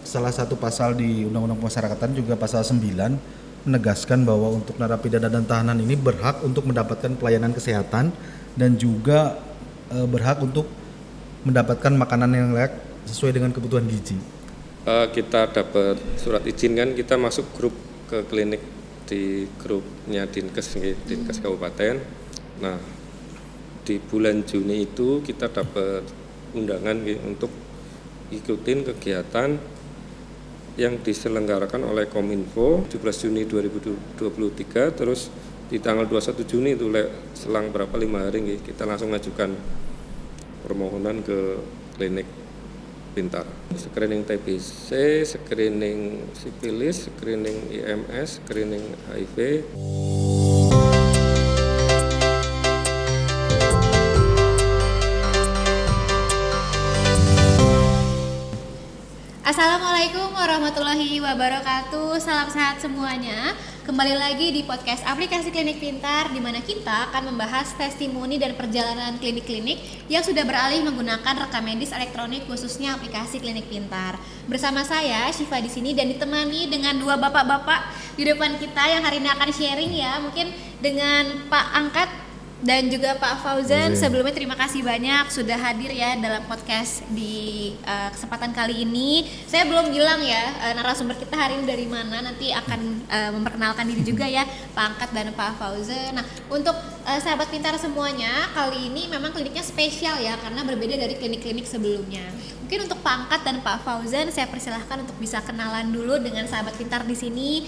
salah satu pasal di Undang-Undang Pemasyarakatan juga pasal 9 menegaskan bahwa untuk narapidana dan tahanan ini berhak untuk mendapatkan pelayanan kesehatan dan juga berhak untuk mendapatkan makanan yang layak sesuai dengan kebutuhan gizi. Kita dapat surat izin kan, kita masuk grup ke klinik di grupnya Dinkes Kabupaten. Nah, di bulan Juni itu kita dapat undangan untuk ikutin kegiatan yang diselenggarakan oleh Kominfo 17 Juni 2023, terus di tanggal 21 Juni itu selang 5 hari kita langsung ngajukan permohonan ke klinik Pintar. Screening TBC, screening sifilis, screening IMS, screening HIV. Assalamualaikum warahmatullahi wabarakatuh. Salam sehat semuanya. Kembali lagi di podcast aplikasi Klinik Pintar, di mana kita akan membahas testimoni dan perjalanan klinik-klinik yang sudah beralih menggunakan rekam medis elektronik, khususnya aplikasi Klinik Pintar. Bersama saya Syifa di sini dan ditemani dengan dua bapak-bapak di depan kita yang hari ini akan sharing ya, mungkin dengan Pak Angkat dan juga Pak Fauzan. Sebelumnya terima kasih banyak sudah hadir ya dalam podcast di kesempatan kali ini. Saya belum bilang ya narasumber kita hari ini dari mana, nanti akan memperkenalkan diri juga ya Pak Angkat dan Pak Fauzan. Nah, untuk sahabat pintar semuanya, kali ini memang kliniknya spesial ya karena berbeda dari klinik-klinik sebelumnya. Mungkin untuk Pak Angkat dan Pak Fauzan saya persilahkan untuk bisa kenalan dulu dengan sahabat pintar di sini,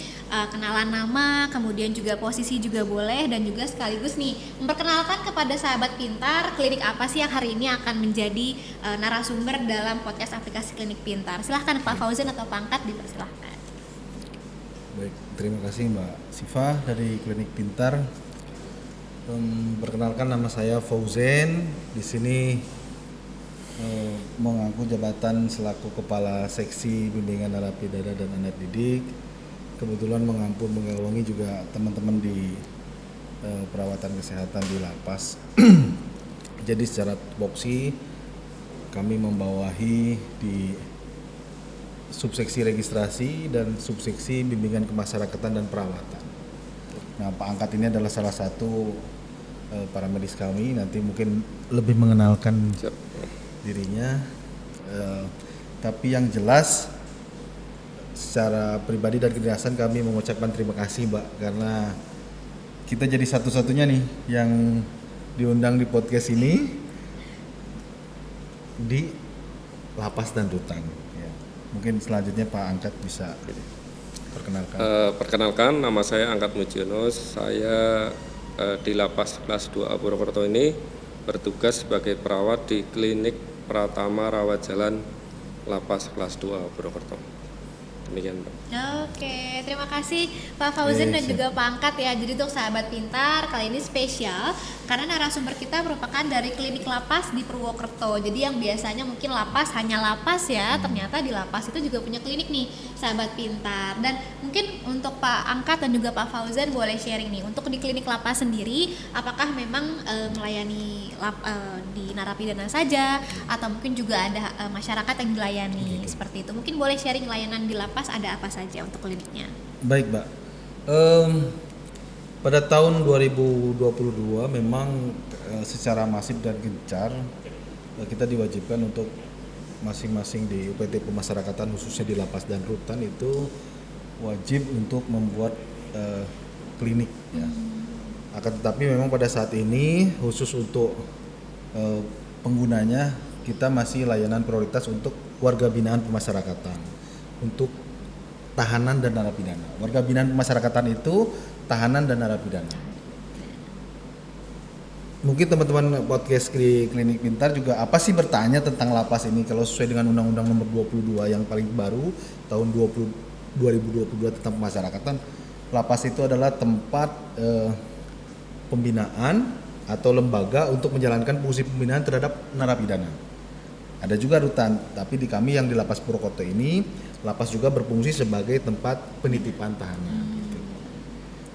kenalan nama, kemudian juga posisi juga boleh, dan juga sekaligus nih memperkenalkan kepada sahabat pintar klinik apa sih yang hari ini akan menjadi narasumber dalam podcast aplikasi Klinik Pintar. Silahkan Pak Fauzan atau Pak Angkat, dipersilahkan. Baik, terima kasih Mbak Syifa dari Klinik Pintar. Perkenalkan, nama saya Fauzan. Di sini mengaku jabatan selaku Kepala Seksi Bimbingan Narapidana dan Anak Didik. Kebetulan mengawangi juga teman-teman di perawatan kesehatan di lapas. Jadi secara tupoksi kami membawahi di subseksi registrasi dan subseksi bimbingan kemasyarakatan dan perawatan. Nah, Pak Angkat ini adalah salah satu para medis kami. Nanti mungkin lebih mengenalkan dirinya, tapi yang jelas secara pribadi dan kedinasan kami mengucapkan terima kasih Mbak, karena kita jadi satu-satunya nih yang diundang di podcast ini di lapas dan rutan ya. Mungkin selanjutnya Pak Angkat bisa perkenalkan. Perkenalkan, nama saya Angkat Mujiono. Saya di lapas kelas 2A Purwokerto ini bertugas sebagai perawat di klinik Pratama Rawat Jalan Lapas kelas 2 Purwokerto. Demikian Pak. Oke, terima kasih Pak Fauzan dan juga Pak Angkat ya. Jadi untuk sahabat pintar, kali ini spesial karena narasumber kita merupakan dari klinik lapas di Purwokerto. Jadi yang biasanya mungkin lapas hanya lapas ya, ternyata di lapas itu juga punya klinik nih sahabat pintar. Dan mungkin untuk Pak Angkat dan juga Pak Fauzan boleh sharing nih, untuk di klinik lapas sendiri apakah memang melayani di narapidana saja atau mungkin juga ada masyarakat yang dilayani seperti itu. Mungkin boleh sharing layanan di lapas ada apa saja untuk kliniknya. Baik Mbak, pada tahun 2022 memang secara masif dan gencar kita diwajibkan untuk masing-masing di UPT Pemasyarakatan khususnya di lapas dan rutan itu wajib untuk membuat klinik ya. Akan tetapi memang pada saat ini khusus untuk penggunanya kita masih layanan prioritas untuk warga binaan pemasyarakatan, untuk tahanan dan narapidana. Warga binaan pemasyarakatan itu tahanan dan narapidana. Mungkin teman-teman podcast Klinik Pintar juga apa sih bertanya tentang lapas ini, kalau sesuai dengan Undang-Undang Nomor 22 yang paling baru tahun 2022 tentang pemasyarakatan, lapas itu adalah tempat pembinaan atau lembaga untuk menjalankan fungsi pembinaan terhadap narapidana. Ada juga rutan, tapi di kami yang di Lapas Purwokerto ini, lapas juga berfungsi sebagai tempat penitipan tahanan. Gitu.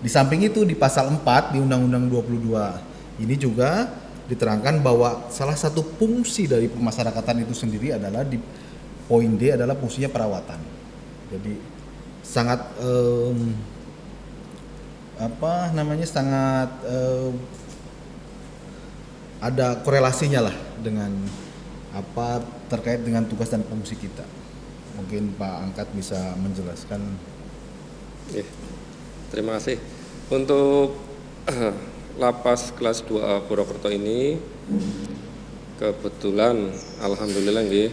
Di samping itu di pasal 4 di Undang-Undang 22 ini juga diterangkan bahwa salah satu fungsi dari pemasyarakatan itu sendiri adalah di poin D adalah fungsinya perawatan. Jadi sangat sangat ada korelasinya lah dengan apa terkait dengan tugas dan fungsi kita. Mungkin Pak Angkat bisa menjelaskan. Terima kasih. Untuk lapas kelas 2A Purwokerto ini kebetulan alhamdulillah nggih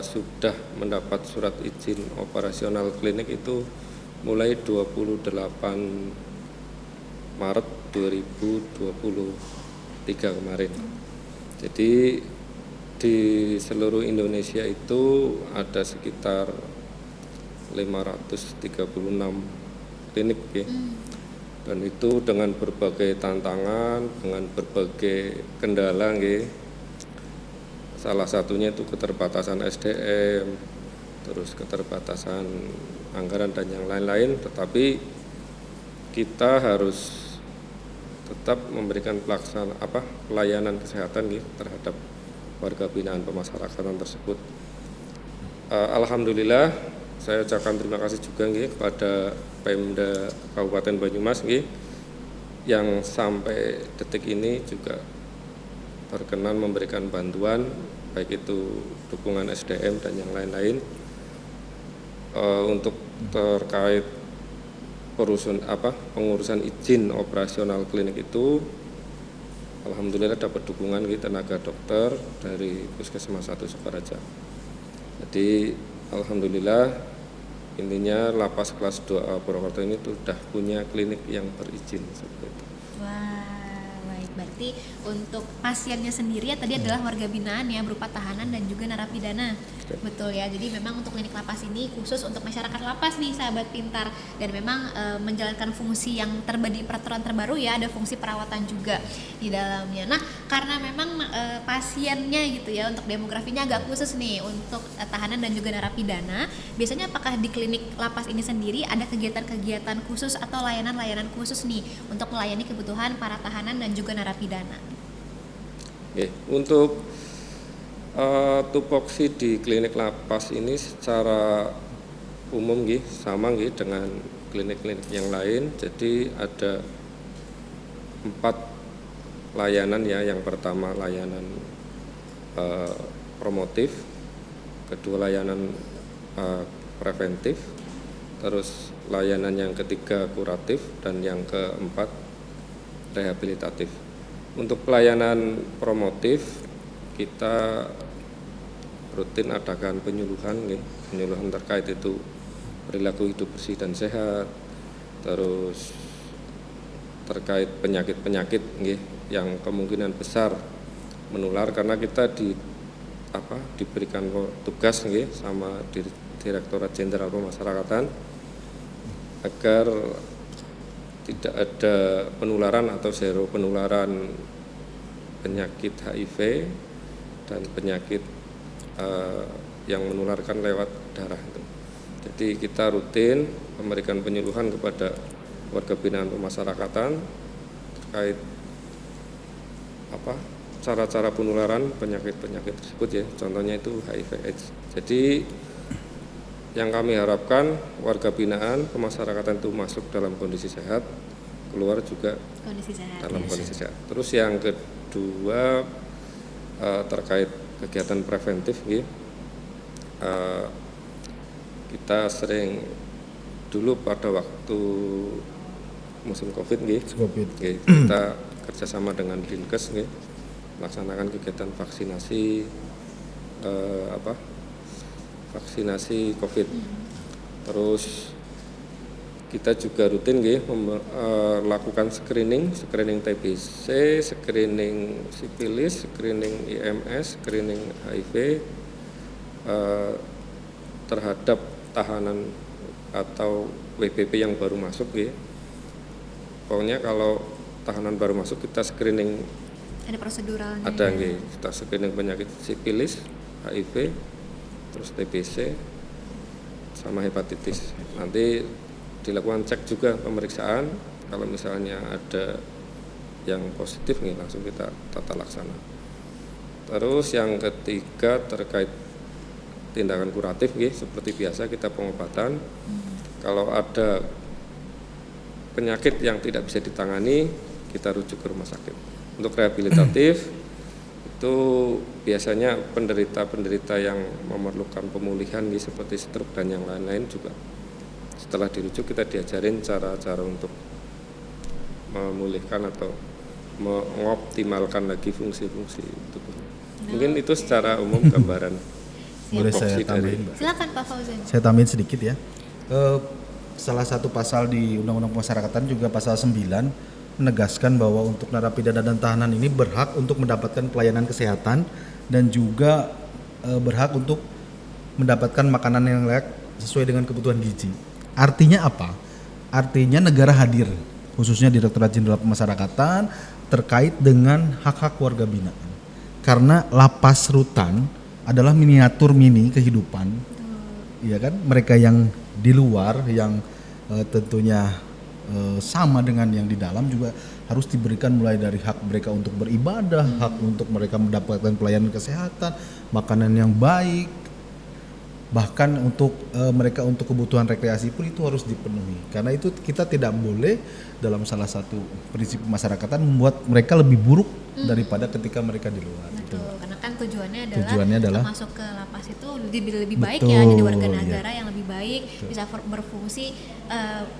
sudah mendapat surat izin operasional klinik itu mulai 28 Maret 2023 kemarin. Jadi di seluruh Indonesia itu ada sekitar 536 klinik ya. Dan itu dengan berbagai tantangan, dengan berbagai kendala nggih. Salah satunya itu keterbatasan SDM, terus keterbatasan anggaran dan yang lain-lain, tetapi kita harus tetap memberikan pelayanan kesehatan nggih terhadap warga binaan pemasyarakatan tersebut. Alhamdulillah saya ucapkan terima kasih juga nggih kepada Pemda Kabupaten Banyumas nggih yang sampai detik ini juga berkenan memberikan bantuan baik itu dukungan SDM dan yang lain-lain untuk terkait pengurusan izin operasional klinik itu. Alhamdulillah dapat dukungan nggih tenaga dokter dari Puskesmas 1 Sukaraja. Jadi alhamdulillah intinya lapas kelas 2A Purwokerto ini sudah punya klinik yang berizin seperti itu. Wah, baik. Berarti untuk pasiennya sendiri ya tadi adalah warga binaan ya berupa tahanan dan juga narapidana. Betul ya. Jadi memang untuk klinik lapas ini khusus untuk masyarakat lapas nih sahabat pintar, dan memang menjalankan fungsi yang terbagi peraturan terbaru ya, ada fungsi perawatan juga di dalamnya. Nah, karena memang pasiennya gitu ya untuk demografinya agak khusus nih untuk tahanan dan juga narapidana. Biasanya apakah di klinik lapas ini sendiri ada kegiatan-kegiatan khusus atau layanan-layanan khusus nih untuk melayani kebutuhan para tahanan dan juga narapidana? Untuk tupoksi di klinik lapas ini secara umum sama dengan klinik-klinik yang lain. Jadi ada 4 layanan ya. Yang pertama layanan promotif, kedua layanan preventif, terus layanan yang ketiga kuratif, dan yang keempat rehabilitatif. Untuk pelayanan promotif kita rutin adakan penyuluhan terkait itu perilaku hidup bersih dan sehat, terus terkait penyakit-penyakit yang kemungkinan besar menular, karena kita diberikan tugas sama Direktorat Jenderal Pemasyarakatan agar tidak ada penularan atau zero penularan penyakit HIV dan penyakit yang menularkan lewat darah itu. Jadi kita rutin memberikan penyuluhan kepada warga binaan pemasyarakatan terkait cara-cara penularan penyakit-penyakit tersebut ya. Contohnya itu HIV/AIDS. Jadi yang kami harapkan warga binaan pemasyarakatan itu masuk dalam kondisi sehat, keluar juga dalam kondisi sehat. Terus yang kedua terkait kegiatan preventif kita sering dulu pada waktu musim COVID kita kerjasama dengan Dinkes melaksanakan kegiatan vaksinasi vaksinasi COVID. Terus kita juga rutin melakukan screening TBC, screening sifilis, screening IMS, screening HIV terhadap tahanan atau WBP yang baru masuk Pokoknya kalau tahanan baru masuk kita screening, ada proseduralnya. Ada kita screening penyakit sifilis, HIV, terus TBC sama hepatitis. Nanti dilakukan cek juga pemeriksaan, kalau misalnya ada yang positif langsung kita tata laksana. Terus yang ketiga terkait tindakan kuratif nggih, seperti biasa kita pengobatan. Kalau ada penyakit yang tidak bisa ditangani, kita rujuk ke rumah sakit. Untuk rehabilitatif itu biasanya penderita-penderita yang memerlukan pemulihan nggih, seperti stroke dan yang lain-lain juga setelah dirujuk kita diajarin cara-cara untuk memulihkan atau mengoptimalkan lagi fungsi-fungsi tubuhnya. Mungkin itu secara umum gambaran. Boleh saya Tupoksi tambahin, dari- Mbak? Silakan Pak Fauzan. Saya tambahin sedikit ya. Salah satu pasal di Undang-Undang Pemasyarakatan juga pasal 9 menegaskan bahwa untuk narapidana dan tahanan ini berhak untuk mendapatkan pelayanan kesehatan dan juga berhak untuk mendapatkan makanan yang layak sesuai dengan kebutuhan gizi. Artinya apa? Artinya negara hadir, khususnya Direktorat Jenderal Pemasyarakatan terkait dengan hak-hak warga binaan. Karena lapas rutan adalah miniatur mini kehidupan. Iya kan? Mereka yang di luar yang tentunya sama dengan yang di dalam juga harus diberikan mulai dari hak mereka untuk beribadah, hak untuk mereka mendapatkan pelayanan kesehatan, makanan yang baik, bahkan untuk mereka untuk kebutuhan rekreasi pun itu harus dipenuhi. Karena itu kita tidak boleh dalam salah satu prinsip pemasyarakatan membuat mereka lebih buruk daripada ketika mereka di luar. Gitu. Betul, karena kan tujuannya Tujuannya adalah masuk ke lapas itu lebih baik Betul, ya, jadi warga iya. negara yang lebih baik, bisa berfungsi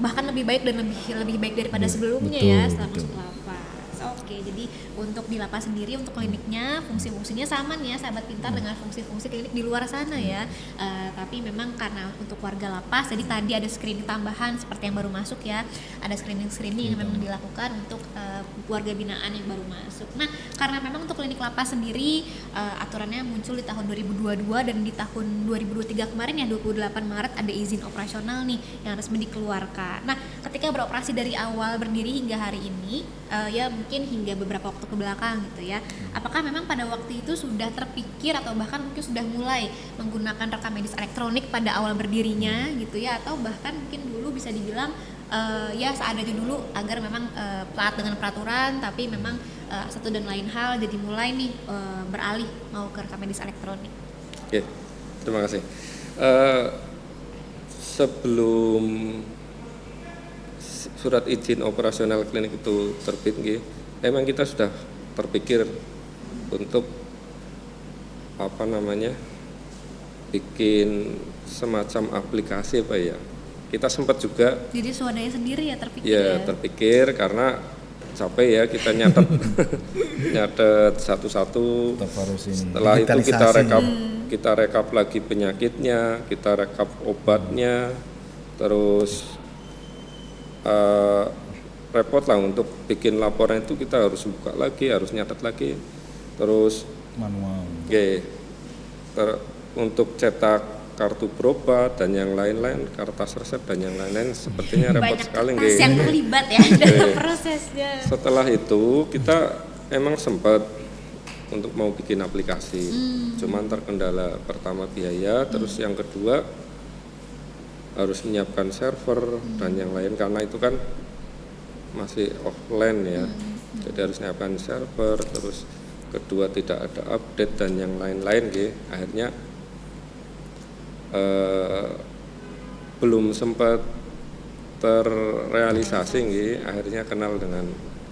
bahkan lebih baik dan lebih baik daripada sebelumnya betul, ya setelah betul. masuk lapas. Oke, jadi untuk di lapas sendiri untuk kliniknya fungsi-fungsinya sama nih ya sahabat pintar dengan fungsi-fungsi klinik di luar sana ya. Tapi memang karena untuk warga lapas, jadi tadi ada screening tambahan seperti yang baru masuk ya, ada screening yang memang dilakukan untuk warga binaan yang baru masuk. Nah, karena memang untuk klinik lapas sendiri aturannya muncul di tahun 2022 dan di tahun 2023 kemarin ya 28 Maret ada izin operasional nih yang resmi dikeluarkan. Nah, ketika beroperasi dari awal berdiri hingga hari ini ya mungkin hingga beberapa waktu ke belakang gitu ya. Apakah memang pada waktu itu sudah terpikir atau bahkan mungkin sudah mulai menggunakan rekam medis elektronik pada awal berdirinya gitu ya, atau bahkan mungkin dulu bisa dibilang ya seadanya dulu agar memang taat dengan peraturan, tapi memang satu dan lain hal jadi mulai nih beralih mau ke rekam medis elektronik. Oke, terima kasih. Sebelum surat izin operasional klinik itu terbit, memang kita sudah terpikir untuk bikin semacam aplikasi apa ya. Kita sempat juga Jadi swadaya sendiri ya terpikir ya terpikir karena capek ya kita nyatet nyatet satu-satu. tetap harus ini. Setelah itu Digitalisasi. kita rekap lagi penyakitnya, kita rekap obatnya, terus repot lah untuk bikin laporan itu kita harus buka lagi, harus nyatet lagi, terus manual. untuk cetak kartu berobat dan yang lain-lain, kertas resep dan yang lain-lain sepertinya repot banyak sekali. kertas yang terlibat ya dalam prosesnya. Setelah itu kita emang sempat untuk mau bikin aplikasi, cuman terkendala pertama biaya, terus yang kedua harus menyiapkan server dan yang lain karena itu kan masih offline ya, jadi harus menyiapkan server, terus kedua tidak ada update dan yang lain-lain akhirnya belum sempat terrealisasi akhirnya kenal dengan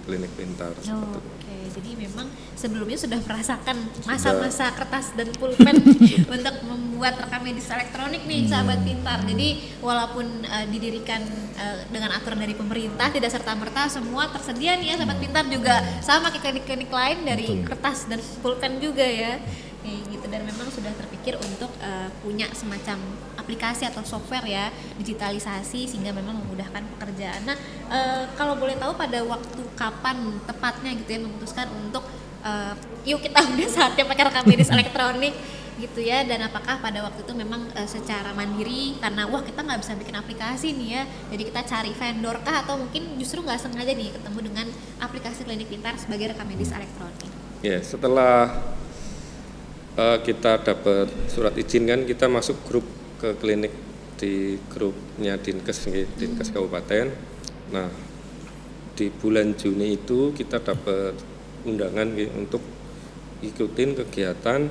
klinik pintar seperti itu. Oke, jadi memang sebelumnya sudah merasakan masa-masa kertas dan pulpen untuk membuat rekam medis elektronik nih sahabat pintar. Jadi walaupun didirikan dengan aturan dari pemerintah tidak serta-merta semua tersedia nih ya sahabat pintar, juga sama kayak klinik-klinik lain dari kertas dan pulpen juga ya. Kayak gitu, dan memang sudah terpikir untuk punya semacam aplikasi atau software ya, digitalisasi sehingga memang memudahkan pekerjaan. Nah, kalau boleh tahu pada waktu kapan tepatnya gitu ya memutuskan untuk yuk kita udah saatnya pakai rekam medis elektronik gitu ya, dan apakah pada waktu itu memang secara mandiri karena wah kita nggak bisa bikin aplikasi nih ya, jadi kita cari vendor kah, atau mungkin justru nggak sengaja nih ketemu dengan aplikasi klinik pintar sebagai rekam medis elektronik? Ya, setelah kita dapat surat izin kan kita masuk grup ke klinik di grupnya Dinkes Kabupaten. Nah, di bulan Juni itu kita dapat undangan untuk ikutin kegiatan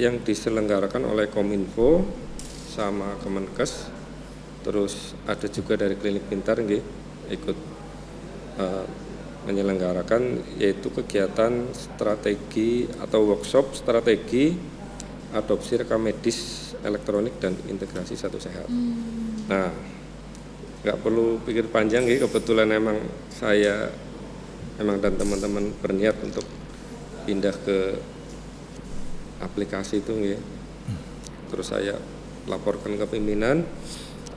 yang diselenggarakan oleh Kominfo sama Kemenkes. Terus ada juga dari Klinik Pintar nggih ikut menyelenggarakan, yaitu kegiatan strategi atau workshop strategi adopsi rekam medis elektronik dan integrasi Satu Sehat. Nah, nggak perlu pikir panjang ya, kebetulan emang saya dan teman-teman berniat untuk pindah ke aplikasi itu ya. Terus saya laporkan ke pimpinan,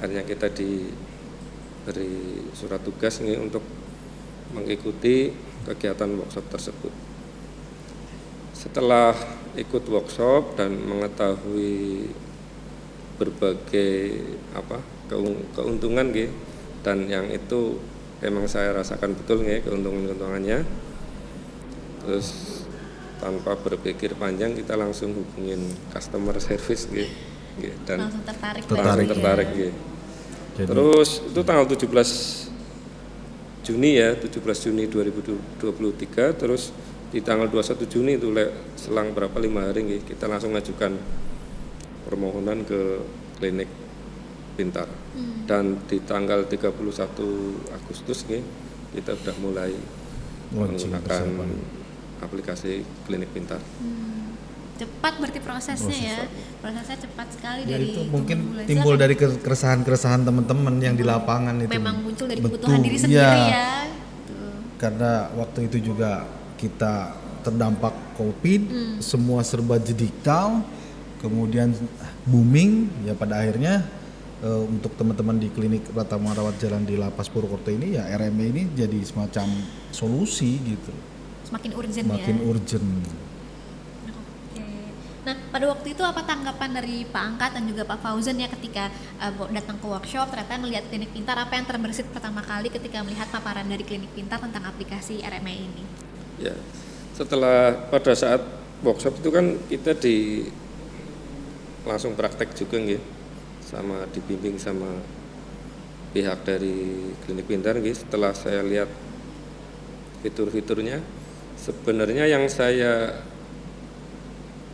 akhirnya kita diberi surat tugas nih untuk mengikuti kegiatan workshop tersebut. Setelah ikut workshop dan mengetahui berbagai keuntungan gitu, dan yang itu memang saya rasakan betul nih keuntungannya. Terus tanpa berpikir panjang kita langsung hubungin customer service gitu, dan Langsung tertarik gitu. Terus itu tanggal 17 Juni 2023, terus di tanggal 21 Juni itu selang 5 hari kita langsung mengajukan permohonan ke Klinik Pintar. Dan di tanggal 31 Agustus kita sudah mulai menggunakan aplikasi Klinik Pintar. Cepat berarti prosesnya ya. Prosesnya cepat sekali Ya, dari itu mungkin mulai. timbul Silakan. dari keresahan-keresahan teman-teman yang di lapangan itu. Memang muncul dari Betul, kebutuhan diri sendiri iya. ya. Tuh. Karena waktu itu juga kita terdampak COVID, semua serba digital, kemudian booming, ya pada akhirnya untuk teman-teman di klinik Pratama Rawat Jalan di Lapas Purwokerto ini ya RME ini jadi semacam solusi gitu. Semakin urgent Makin ya. urgent. Oke. Nah, pada waktu itu apa tanggapan dari Pak Angkat dan juga Pak Fauzan ya ketika datang ke workshop, ternyata melihat Klinik Pintar, apa yang terbersit pertama kali ketika melihat paparan dari Klinik Pintar tentang aplikasi RME ini? Ya, setelah pada saat workshop itu kan kita langsung praktek juga sama dibimbing sama pihak dari Klinik Pintar setelah saya lihat fitur-fiturnya, sebenarnya yang saya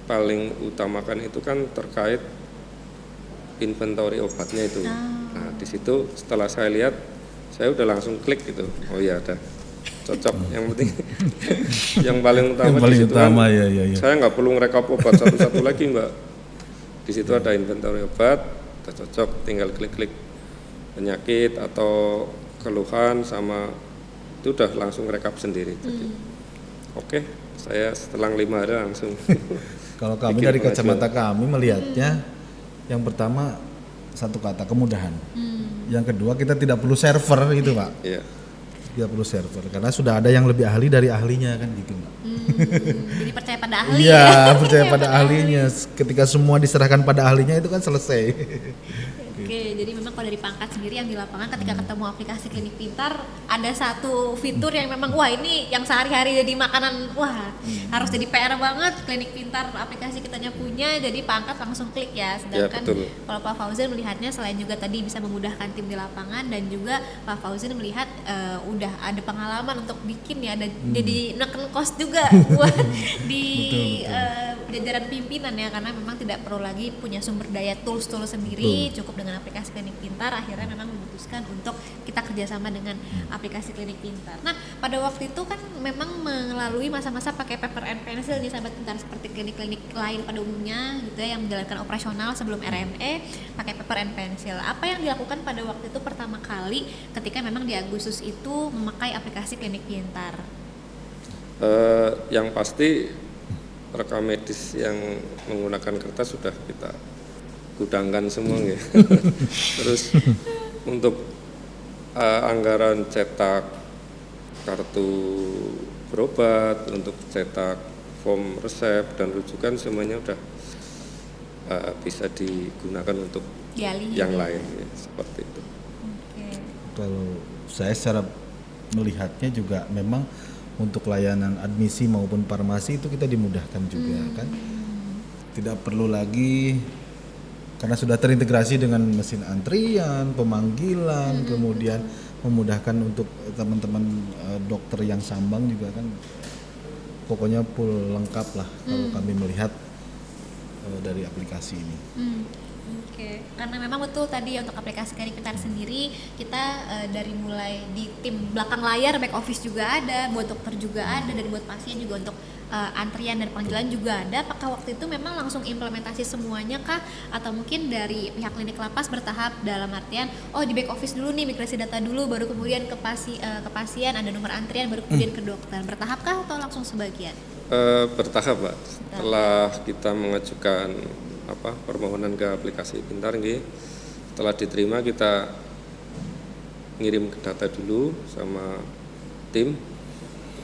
paling utamakan itu kan terkait inventory obatnya itu. Nah, di situ setelah saya lihat, saya udah langsung klik gitu. Oh iya, ada cocok. Yang penting yang paling utama Yang paling di situ utama, kan, ya. saya nggak perlu ngerekap obat satu-satu lagi, Mbak. Di situ ada inventory obat, udah cocok, tinggal klik-klik penyakit atau keluhan sama itu udah langsung rekap sendiri. Jadi, oke, saya setelah 5 hari langsung. Kalau kami bikin dari pengajuan. kacamata kami melihatnya, yang pertama satu kata kemudahan. Yang kedua kita tidak perlu server gitu Pak. Iya. Tidak perlu server karena sudah ada yang lebih ahli dari ahlinya kan gitu Pak. Jadi percaya pada ahli Iya, ya. percaya pada ahlinya. Ketika semua diserahkan pada ahlinya itu kan selesai. Oke, jadi memang kalau dari Pangkat sendiri yang di lapangan ketika ketemu aplikasi Klinik Pintar ada satu fitur yang memang wah ini yang sehari-hari jadi makanan, wah harus jadi PR banget. Klinik Pintar aplikasi kitanya punya, jadi Pangkat langsung klik ya. Sedangkan betul. kalau Pak Fauzan melihatnya selain juga tadi bisa memudahkan tim di lapangan dan juga Pak Fauzan melihat udah ada pengalaman untuk bikin ya, dan jadi neken kos juga buat di jajaran pimpinan ya, karena memang tidak perlu lagi punya sumber daya tools sendiri, cukup dengan aplikasi Klinik Pintar. Akhirnya memang memutuskan untuk kita kerjasama dengan aplikasi Klinik Pintar. Nah, pada waktu itu kan memang melalui masa-masa pakai paper and pencil nih sahabat pintar, seperti klinik-klinik lain pada umumnya gitu ya, yang menjalankan operasional sebelum RME pakai paper and pencil. Apa yang dilakukan pada waktu itu pertama kali ketika memang di Agustus itu memakai aplikasi Klinik Pintar? Yang pasti rekam medis yang menggunakan kertas sudah kita gudangkan semua ya. Terus untuk anggaran cetak kartu berobat, untuk cetak form resep dan rujukan semuanya udah bisa digunakan untuk Dialih yang ya? lain ya, seperti itu. Oke. Kalau saya secara melihatnya juga memang untuk layanan admisi maupun farmasi itu kita dimudahkan juga kan. Tidak perlu lagi karena sudah terintegrasi dengan mesin antrian, pemanggilan, kemudian memudahkan untuk teman-teman dokter yang sambang juga kan. Pokoknya full lengkap lah kalau kami melihat dari aplikasi ini. Oke, karena memang betul tadi ya untuk aplikasi Klinik Pintar sendiri kita dari mulai di tim belakang layar, back office juga ada, buat dokter juga ada, dan buat pasien juga untuk antrian dan panggilan juga ada. Apakah waktu itu memang langsung implementasi semuanya kah? Atau mungkin dari pihak klinik lapas bertahap dalam artian, oh di back office dulu nih migrasi data dulu, baru kemudian ke pasien ada nomor antrian, baru kemudian ke dokter. Bertahap kah atau langsung sebagian? Bertahap, Pak. Setelah kita mengajukan permohonan ke aplikasi Pintar nggih, setelah diterima kita ngirim ke data dulu sama tim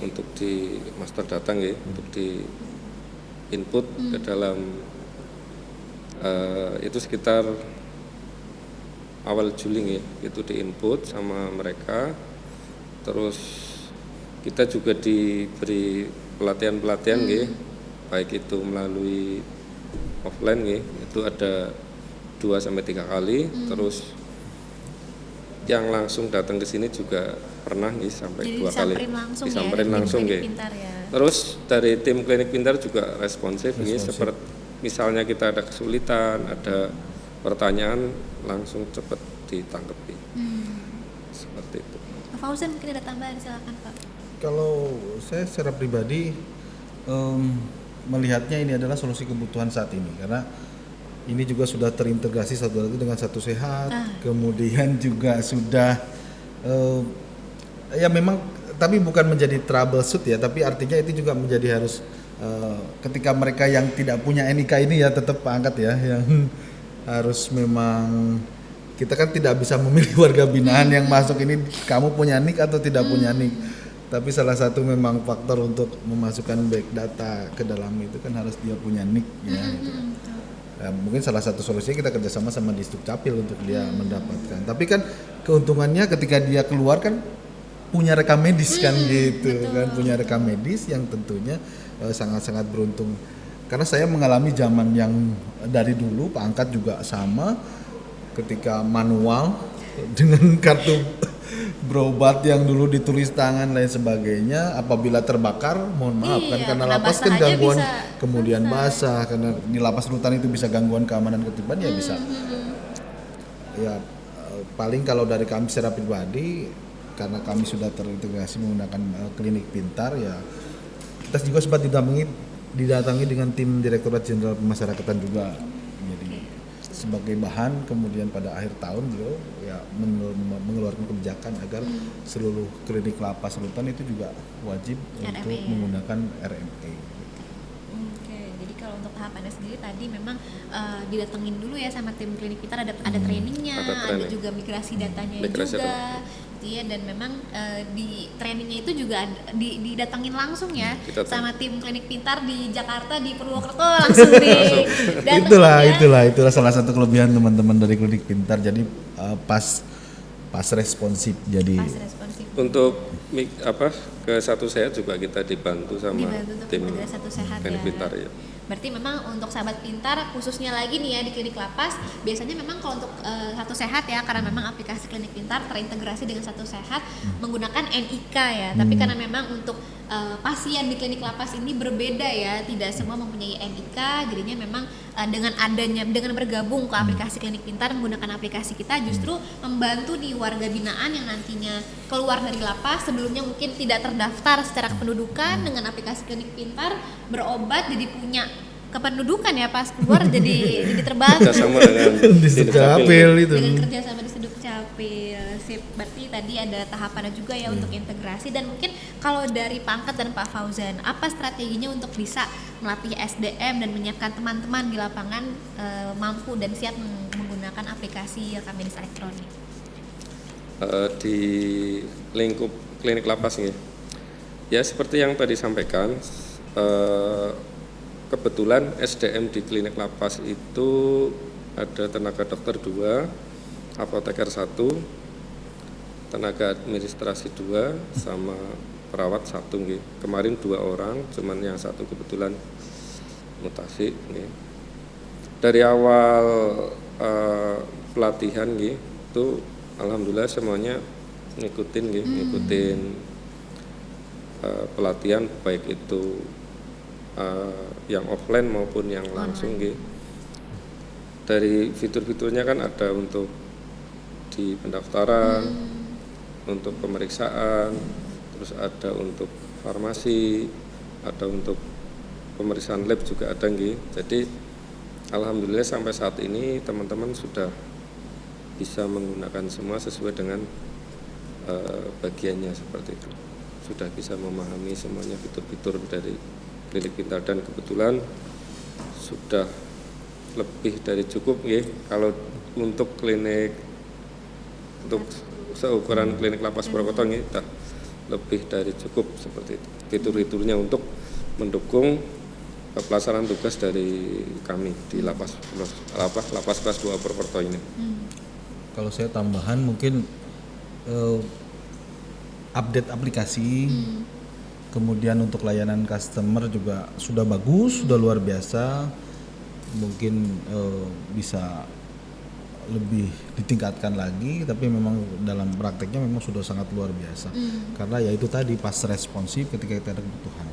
untuk di master data nggih, untuk di input ke dalam itu sekitar awal Juli nggih, itu di input sama mereka. Terus kita juga diberi pelatihan nggih, baik itu melalui offline nggih, itu ada 2-3 kali. Terus yang langsung datang ke sini juga pernah nih sampai jadi 2 kali disamperin langsung ya, nggih. Ya. Terus dari tim Klinik Pintar juga responsif nggih, seperti misalnya kita ada kesulitan, ada pertanyaan, langsung cepat ditanggapi. Seperti itu. Pak Fauzan mungkin ada tambahan, silakan Pak. Kalau saya secara pribadi melihatnya ini adalah solusi kebutuhan saat ini, karena ini juga sudah terintegrasi satu dengan Satu Sehat, kemudian juga sudah ya memang, tapi bukan menjadi troubleshoot ya, tapi artinya itu juga menjadi harus ketika mereka yang tidak punya NIK ini ya tetap Pak Angkat ya, yang harus memang kita kan tidak bisa memilih warga binaan yang masuk ini kamu punya NIK atau tidak punya NIK. Tapi salah satu memang faktor untuk memasukkan back data ke dalam itu kan harus dia punya NIK ya. Gitu. Ya, mungkin salah satu solusinya kita kerjasama sama Disduk Capil untuk dia mendapatkan. Tapi kan keuntungannya ketika dia keluar kan punya rekam medis kan gitu kan, punya rekam medis yang tentunya sangat-sangat beruntung. Karena saya mengalami zaman yang dari dulu Pak Angkat juga sama, ketika manual dengan kartu berobat yang dulu ditulis tangan lain sebagainya, apabila terbakar mohon maaf kan, karena lapas kan gangguan kemudian basah, karena di lapas rutan itu bisa gangguan keamanan ketertiban ya bisa. Ya paling kalau dari kami secara pribadi, karena kami sudah terintegrasi menggunakan Klinik Pintar ya, kita juga sempat didatangi dengan tim Direktorat Jenderal Pemasyarakatan juga, jadi sebagai bahan. Kemudian pada akhir tahun beliau ya mengeluarkan kebijakan agar seluruh klinik lapas rutan itu juga wajib RMA, untuk menggunakan RMA. Oke, jadi kalau untuk tahapannya sendiri tadi memang didatengin dulu ya sama tim Klinik Pintar, ada trainingnya, ada juga migrasi datanya juga. Iya, dan memang di trainingnya itu juga didatengin langsung ya sama tim Klinik Pintar di Jakarta, di Purwokerto langsung itulah salah satu kelebihan teman-teman dari Klinik Pintar, jadi pas responsif. Jadi untuk ke Satu Sehat juga kita dibantu sama tim Satu Sehat Klinik Pintar ya. Berarti memang untuk sahabat pintar khususnya lagi nih ya di klinik lapas, biasanya memang kalau untuk Satu Sehat ya, karena memang aplikasi Klinik Pintar terintegrasi dengan Satu Sehat menggunakan NIK ya. Tapi karena memang untuk pasien di klinik lapas ini berbeda ya, tidak semua mempunyai NIK, jadinya memang dengan bergabung ke aplikasi Klinik Pintar, menggunakan aplikasi kita justru membantu di warga binaan yang nantinya keluar dari lapas, sebelumnya mungkin tidak terdaftar secara kependudukan, dengan aplikasi Klinik Pintar berobat jadi punya kependudukan ya, pas keluar jadi terbang kerjasama dengan Disduk Capil itu. Dengan kerjasama Disduk Capil. Sip, berarti tadi ada tahapannya juga ya untuk integrasi. Dan mungkin kalau dari Pak Angkat dan Pak Fauzan, apa strateginya untuk bisa melatih SDM dan menyiapkan teman-teman di lapangan mampu dan siap menggunakan aplikasi rekam medis elektronik? Di lingkup klinik lapas nih, ya seperti yang tadi sampaikan, kebetulan SDM di klinik lapas itu ada tenaga dokter 2, apoteker 1, tenaga administrasi 2, sama perawat 1 nggih. Kemarin 2 orang, cuman yang 1 kebetulan mutasi nggih. Dari awal pelatihan nggih, itu alhamdulillah semuanya ngikutin nggih, ngikutin pelatihan, baik itu yang offline maupun yang langsung nggih. Dari fitur-fiturnya kan ada untuk di pendaftaran, untuk pemeriksaan, terus ada untuk farmasi, ada untuk pemeriksaan lab juga ada nggih. Jadi alhamdulillah sampai saat ini teman-teman sudah bisa menggunakan semua sesuai dengan bagiannya seperti itu. Sudah bisa memahami semuanya fitur-fitur dari Klinik Pintar dan kebetulan sudah lebih dari cukup ya kalau untuk klinik untuk seukuran klinik Lapas Purwokerto ini lebih dari cukup seperti itu fitur-fiturnya untuk mendukung pelaksanaan tugas dari kami di lapas kelas 2 Purwokerto ini. Kalau saya tambahan mungkin update aplikasi, kemudian untuk layanan customer juga sudah bagus, sudah luar biasa. Mungkin bisa lebih ditingkatkan lagi, tapi memang dalam prakteknya memang sudah sangat luar biasa. Karena ya itu tadi pas responsif ketika kita ada kebutuhan.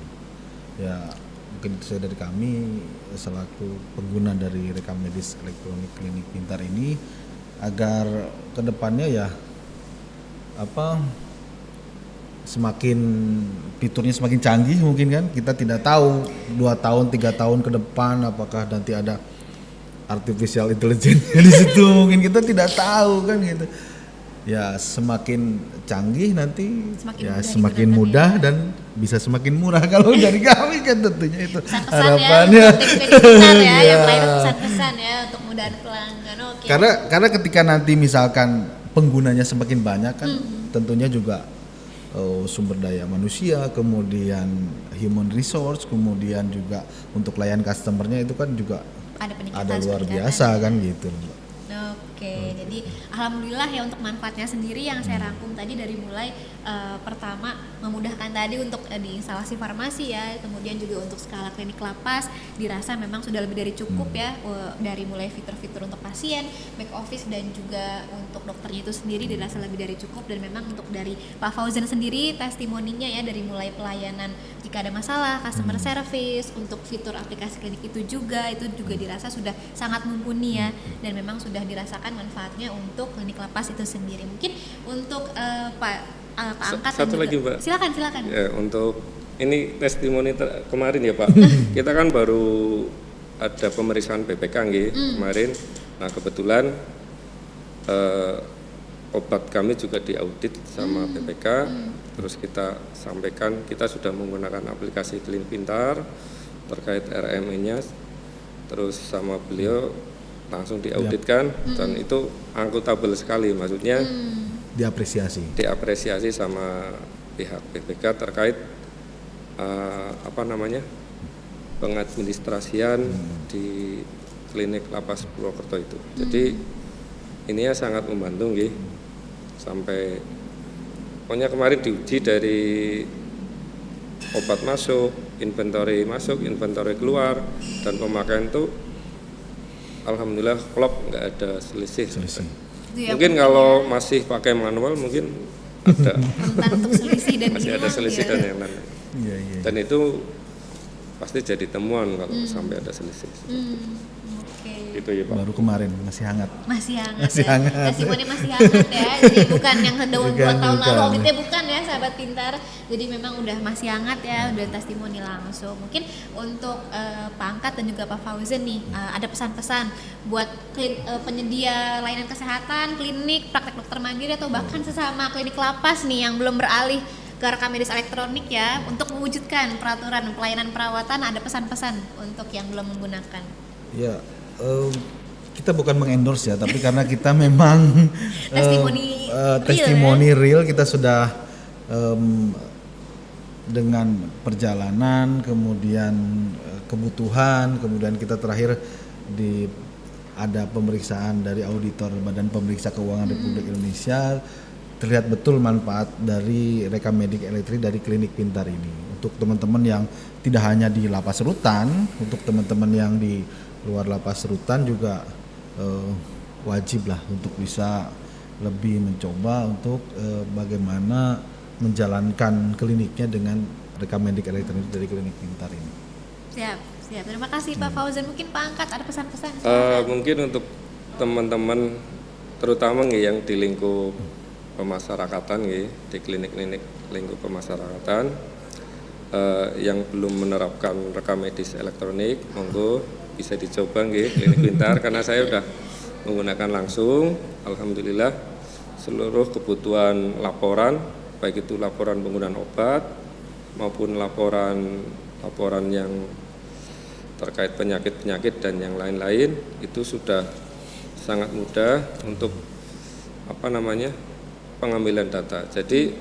Ya mungkin itu saya dari kami selaku pengguna dari rekam medis elektronik Klinik Pintar ini agar kedepannya ya semakin fiturnya semakin canggih mungkin kan, kita tidak tahu 2 tahun 3 tahun ke depan apakah nanti ada artificial intelligence di situ, mungkin kita tidak tahu kan gitu. Ya semakin canggih nanti semakin mudah dan bisa semakin murah kalau dari kami kan tentunya itu pesan-pesan harapannya. Ya, yang lain pesan-pesan ya untuk mudahan pelanggan. Oke. Karena ketika nanti misalkan penggunanya semakin banyak kan tentunya juga sumber daya manusia, kemudian human resource, kemudian juga untuk layan customernya itu kan juga ada luar biasa kan gitu. Oke, jadi alhamdulillah ya untuk manfaatnya sendiri yang saya rangkum tadi dari mulai pertama memudahkan tadi untuk di instalasi farmasi ya, kemudian juga untuk skala klinik lapas dirasa memang sudah lebih dari cukup ya, dari mulai fitur-fitur untuk pasien, back office dan juga untuk dokternya itu sendiri dirasa lebih dari cukup. Dan memang untuk dari Pak Fauzan sendiri testimoninya ya dari mulai pelayanan jika ada masalah, customer service, untuk fitur aplikasi klinik itu juga dirasa sudah sangat mumpuni ya, dan memang sudah dirasakan manfaatnya untuk klinik lapas itu sendiri. Mungkin untuk Pak Angkat Satu lagi Mbak. Silakan. Ya, untuk ini testimoni kemarin ya Pak. Kita kan baru ada pemeriksaan PPK kemarin. Nah kebetulan obat kami juga diaudit sama PPK. Terus kita sampaikan kita sudah menggunakan aplikasi Klinik Pintar terkait RME-nya. Terus sama beliau langsung diauditkan dan itu akuntabel sekali, maksudnya diapresiasi sama pihak PPK terkait pengadministrasian di klinik Lapas Purwokerto itu. Jadi ini ya sangat membantu sampai pokoknya kemarin diuji dari obat masuk, inventory keluar, dan pemakaian itu alhamdulillah klop, nggak ada selisih. Mungkin kalau masih pakai manual mungkin ada rentan untuk selisih dan masih ada selisih dan yang lain. Iya. Dan itu pasti jadi temuan kalau sampai ada selisih. Oke. Gitu ya Pak. Baru kemarin masih hangat. Masih hangat. Testimoni masih hangat ya. Jadi bukan yang 2 tahun lalu auditnya, bukan ya sahabat pintar. Jadi memang udah masih hangat ya, udah testimoni langsung. Mungkin untuk Pak Angkat dan juga Pak Fauzan nih, ada pesan-pesan buat penyedia layanan kesehatan, klinik, praktek dokter mandiri atau bahkan sesama klinik lapas nih yang belum beralih ke rekam medis elektronik ya, untuk mewujudkan peraturan pelayanan perawatan, ada pesan-pesan untuk yang belum menggunakan. Ya, kita bukan mengendorse ya, tapi karena kita memang testimoni real, kita sudah dengan perjalanan, kemudian kebutuhan, kemudian kita terakhir ada pemeriksaan dari auditor Badan Pemeriksa Keuangan Republik Indonesia. Terlihat betul manfaat dari rekam medik elektrik dari Klinik Pintar ini untuk teman-teman yang tidak hanya di Lapas Rutan, untuk teman-teman yang di luar Lapas Rutan juga wajib lah untuk bisa lebih mencoba untuk bagaimana menjalankan kliniknya dengan rekam medik elektronik dari Klinik Pintar ini. Siap, siap. Terima kasih Pak Fauzan. Mungkin Pak Angkat ada pesan-pesan? Mungkin untuk teman-teman terutama nggih yang di lingkup pemasyarakatan nggih, di klinik-klinik lingkup pemasyarakatan yang belum menerapkan rekam medis elektronik, monggo bisa dicoba nggih Klinik Pintar karena saya sudah menggunakan langsung. Alhamdulillah seluruh kebutuhan laporan, baik itu laporan penggunaan obat maupun laporan yang terkait penyakit-penyakit dan yang lain-lain itu sudah sangat mudah untuk pengambilan data. Jadi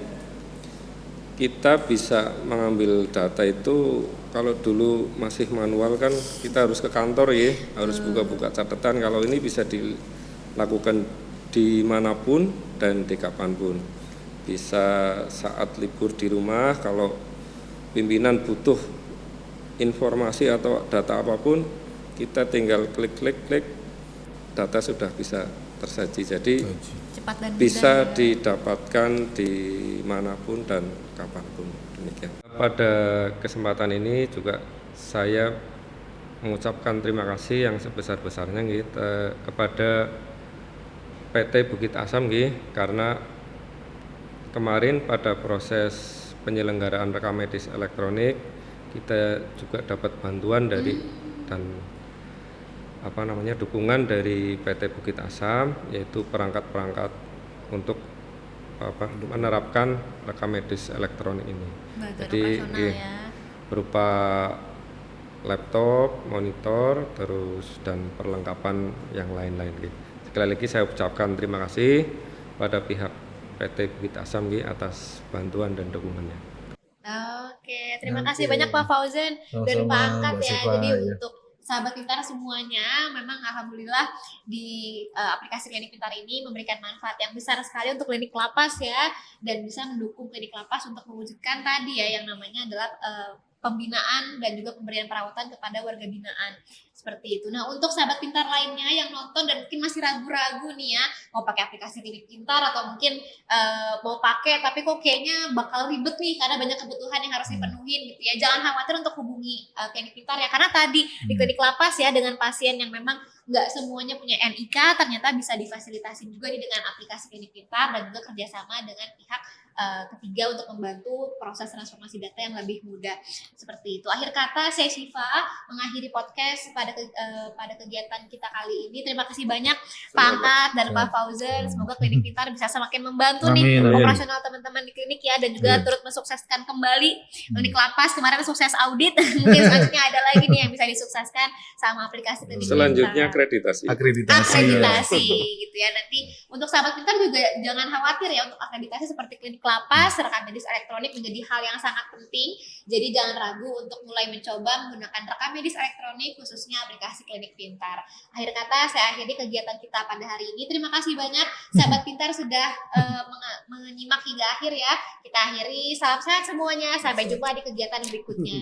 kita bisa mengambil data itu kalau dulu masih manual kan kita harus ke kantor ya, harus buka-buka catatan. Kalau ini bisa dilakukan dimanapun dan di kapanpun. Bisa saat libur di rumah, kalau pimpinan butuh informasi atau data apapun, kita tinggal klik, data sudah bisa tersaji. Jadi Cepat dan bisa mudah, ya. didapatkan dimanapun dan kapanpun. Demikian. Pada kesempatan ini juga saya mengucapkan terima kasih yang sebesar-besarnya kepada PT Bukit Asam karena kemarin pada proses penyelenggaraan rekam medis elektronik kita juga dapat bantuan dari dan dukungan dari PT Bukit Asam, yaitu perangkat-perangkat untuk menerapkan rekam medis elektronik ini. Jadi ya. berupa laptop, monitor, terus dan perlengkapan yang lain-lain. Sekali lagi saya ucapkan terima kasih pada pihak PT Bukit Asam atas bantuan dan dukungannya. Oke, terima kasih banyak Pak Fauzan dan Pak Angkat ya. Jadi untuk sahabat pintar semuanya, memang alhamdulillah di aplikasi Klinik Pintar ini memberikan manfaat yang besar sekali untuk klinik lapas ya, dan bisa mendukung klinik lapas untuk mewujudkan tadi ya yang namanya adalah pembinaan dan juga pemberian perawatan kepada warga binaan seperti itu. Nah, untuk sahabat pintar lainnya yang nonton dan mungkin masih ragu-ragu nih ya mau pakai aplikasi Klinik Pintar atau mungkin mau pakai tapi kok kayaknya bakal ribet nih karena banyak kebutuhan yang harus dipenuhin gitu ya. Jangan khawatir untuk hubungi Klinik Pintar ya, karena tadi di klinik lapas ya dengan pasien yang memang nggak semuanya punya NIK ternyata bisa difasilitasi juga nih dengan aplikasi Klinik Pintar dan juga kerjasama dengan pihak ketiga untuk membantu proses transformasi data yang lebih mudah seperti itu. Akhir kata saya Syifa mengakhiri podcast pada kegiatan kita kali ini. Terima kasih banyak Pak Angkat dan Pak Fauzan. Semoga Klinik Pintar bisa semakin membantu nih operasional teman-teman di klinik ya, dan juga turut mensukseskan kembali klinik lapas. Kemarin sukses audit, mungkin selanjutnya ada lagi nih yang bisa disukseskan sama aplikasi Klinik Selanjutnya Pintar. Akreditasi gitu ya. Nanti untuk sahabat pintar juga jangan khawatir ya, untuk akreditasi seperti klinik lapas, rekam medis elektronik menjadi hal yang sangat penting. Jadi jangan ragu untuk mulai mencoba menggunakan rekam medis elektronik, khususnya aplikasi Klinik Pintar. Akhir kata saya akhiri kegiatan kita pada hari ini. Terima kasih banyak sahabat pintar sudah menyimak hingga akhir ya. Kita akhiri, salam sehat semuanya. Sampai jumpa di kegiatan berikutnya.